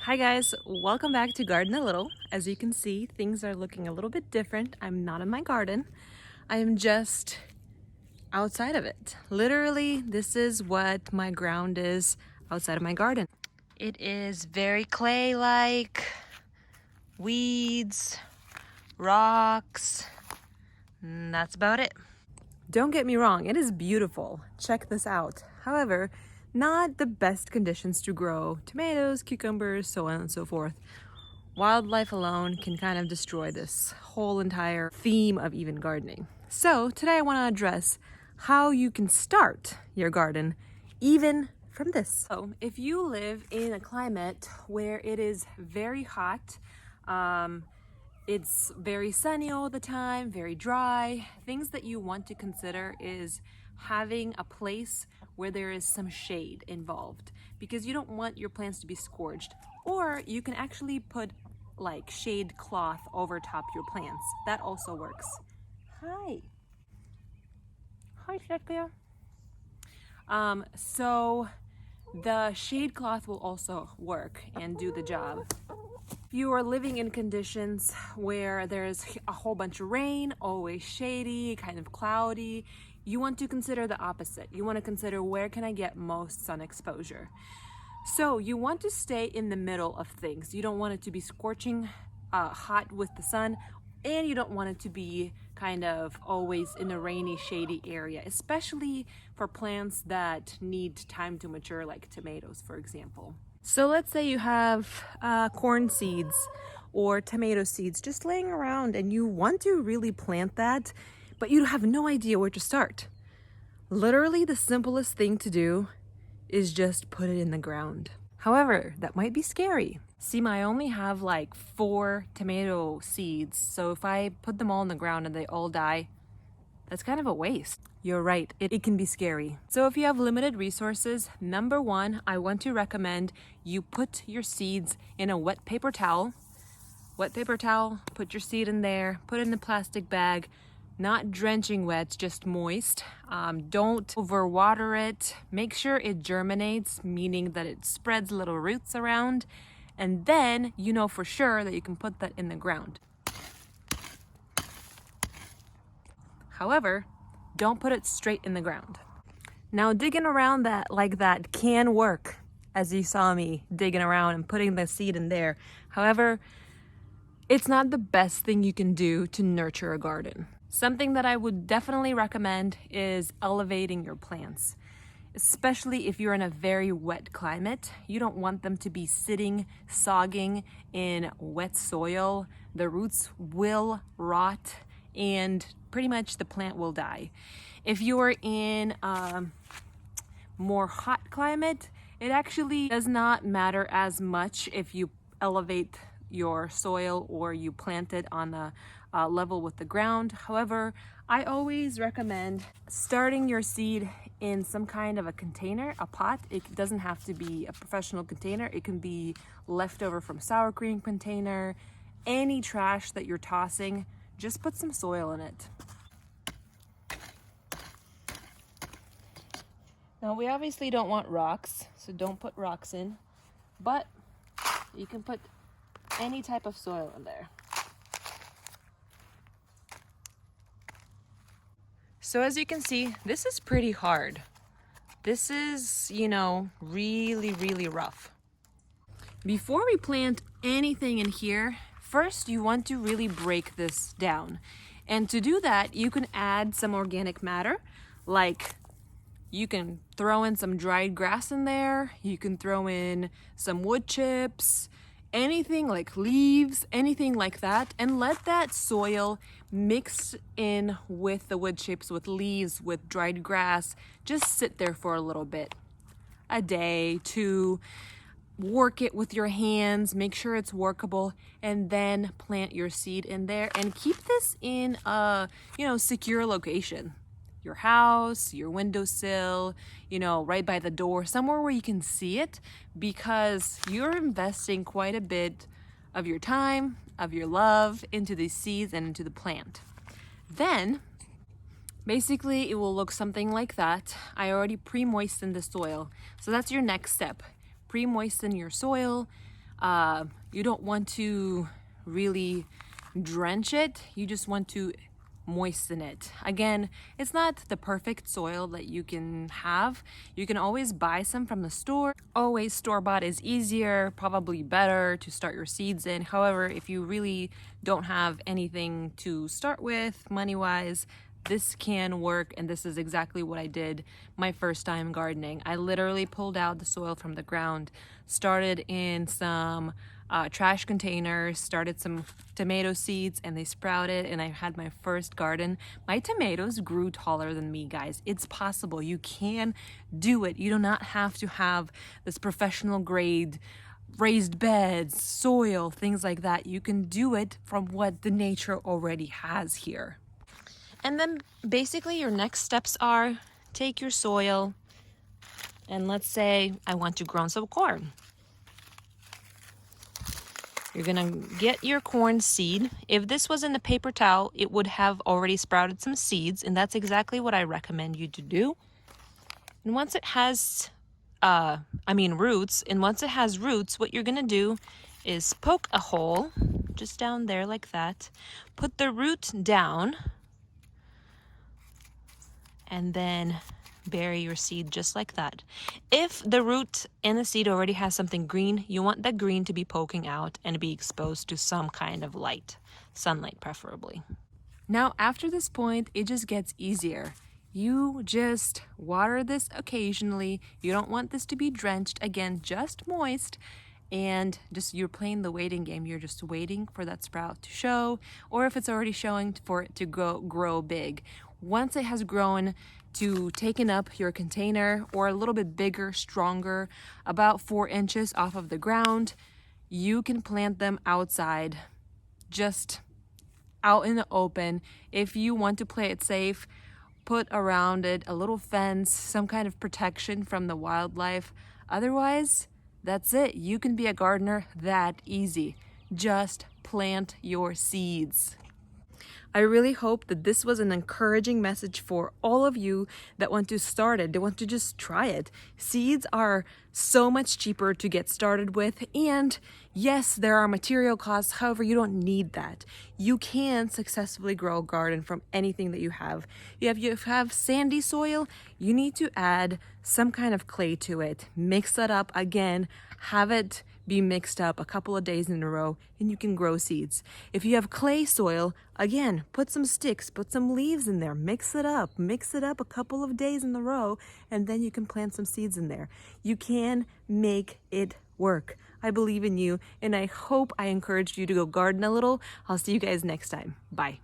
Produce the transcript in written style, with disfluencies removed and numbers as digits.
Hi guys, welcome back to Garden a Little. As you can see, things are looking a little bit different. I'm not in my garden. I am just outside of it. Literally, this is what my ground is outside of my garden. It is very clay-like, weeds, rocks, and that's about it. Don't get me wrong, it is beautiful. Check this out. However, not the best conditions to grow tomatoes, cucumbers, so on and so forth. Wildlife alone can kind of destroy this whole entire theme of even gardening. So today I want to address how you can start your garden even from this. So if you live in a climate where it is very hot, it's very sunny all the time, very dry. Things that you want to consider is having a place where there is some shade involved, because you don't want your plants to be scorched. Or you can actually put like shade cloth over top your plants. That also works. Hi. Hi, Shakya. So the shade cloth will also work and do the job. If you are living in conditions where there's a whole bunch of rain, always shady, kind of cloudy, you want to consider the opposite. You want to consider, where can I get most sun exposure? So you want to stay in the middle of things. You don't want it to be scorching hot with the sun, and you don't want it to be kind of always in a rainy, shady area, especially for plants that need time to mature, like tomatoes, for example. So let's say you have corn seeds or tomato seeds just laying around and you want to really plant that, but you have no idea where to start. Literally, the simplest thing to do is just put it in the ground. However, that might be scary. See, I only have like 4 tomato seeds, so if I put them all in the ground and they all die, that's kind of a waste. You're right, it can be scary. So if you have limited resources, number 1, I want to recommend you put your seeds in a wet paper towel. Wet paper towel, put your seed in there, put it in a plastic bag, not drenching wet, just moist. Don't overwater it. Make sure it germinates, meaning that it spreads little roots around, and then you know for sure that you can put that in the ground. However, don't put it straight in the ground. Now, digging around that like that can work, as you saw me digging around and putting the seed in there. However, it's not the best thing you can do to nurture a garden. Something that I would definitely recommend is elevating your plants, especially if you're in a very wet climate. You don't want them to be sitting, sogging in wet soil. The roots will rot and pretty much the plant will die. If you're in a more hot climate, it actually does not matter as much if you elevate your soil or you plant it on the level with the ground. However, I always recommend starting your seed in some kind of a container, a pot. It doesn't have to be a professional container. It can be leftover from sour cream container, any trash that you're tossing. Just put some soil in it. Now, we obviously don't want rocks, so don't put rocks in, but you can put any type of soil in there. So as you can see, this is pretty hard. This is, really, really rough. Before we plant anything in here, first you want to really break this down. And to do that, you can add some organic matter, like you can throw in some dried grass in there, you can throw in some wood chips, anything like leaves, anything like that, and let that soil mix in with the wood chips, with leaves, with dried grass. Just sit there for a little bit, a day, 2. Work it with your hands, make sure it's workable, and then plant your seed in there and keep this in a, secure location. Your house, your windowsill, right by the door, somewhere where you can see it, because you're investing quite a bit of your time, of your love into these seeds and into the plant. Then, basically, it will look something like that. I already pre-moistened the soil, so that's your next step. Pre-moisten your soil, You don't want to really drench it. You just want to moisten it. Again, it's not the perfect soil that you can have. You can always buy some from the store. Always store-bought is easier, probably better to start your seeds in. However, if you really don't have anything to start with money-wise, this can work, and this is exactly what I did my first time gardening. I literally pulled out the soil from the ground, started in some trash containers, started some tomato seeds, and they sprouted, and I had my first garden. My tomatoes grew taller than me, guys. It's possible. You can do it. You do not have to have this professional grade raised beds, soil, things like that. You can do it from what the nature already has here. And then basically your next steps are take your soil, and let's say I want to grow some corn. You're gonna get your corn seed. If this was in a paper towel, it would have already sprouted some seeds, and that's exactly what I recommend you to do. And once it has, roots, and once it has roots, what you're gonna do is poke a hole just down there like that. Put the root down, and then bury your seed just like that. If the root and the seed already has something green, you want that green to be poking out and be exposed to some kind of light, sunlight preferably. Now, after this point, it just gets easier. You just water this occasionally. You don't want this to be drenched. Again, just moist. And just you're playing the waiting game. You're just waiting for that sprout to show, or if it's already showing, for it to grow big. Once it has grown to taken up your container, or a little bit bigger, stronger, about 4 inches off of the ground, you can plant them outside, just out in the open. If you want to play it safe, put around it a little fence, some kind of protection from the wildlife. Otherwise, that's it. You can be a gardener that easy. Just plant your seeds. I really hope that this was an encouraging message for all of you that want to start it, that want to just try it. Seeds are so much cheaper to get started with, and yes, there are material costs. However, you don't need that. You can successfully grow a garden from anything that you have. If you have sandy soil, you need to add some kind of clay to it. Mix that up again, have it be mixed up a couple of days in a row, and you can grow seeds. If you have clay soil, again, put some sticks, put some leaves in there, mix it up a couple of days in a row, and then you can plant some seeds in there. You can make it work. I believe in you, and I hope I encouraged you to go garden a little. I'll see you guys next time. Bye.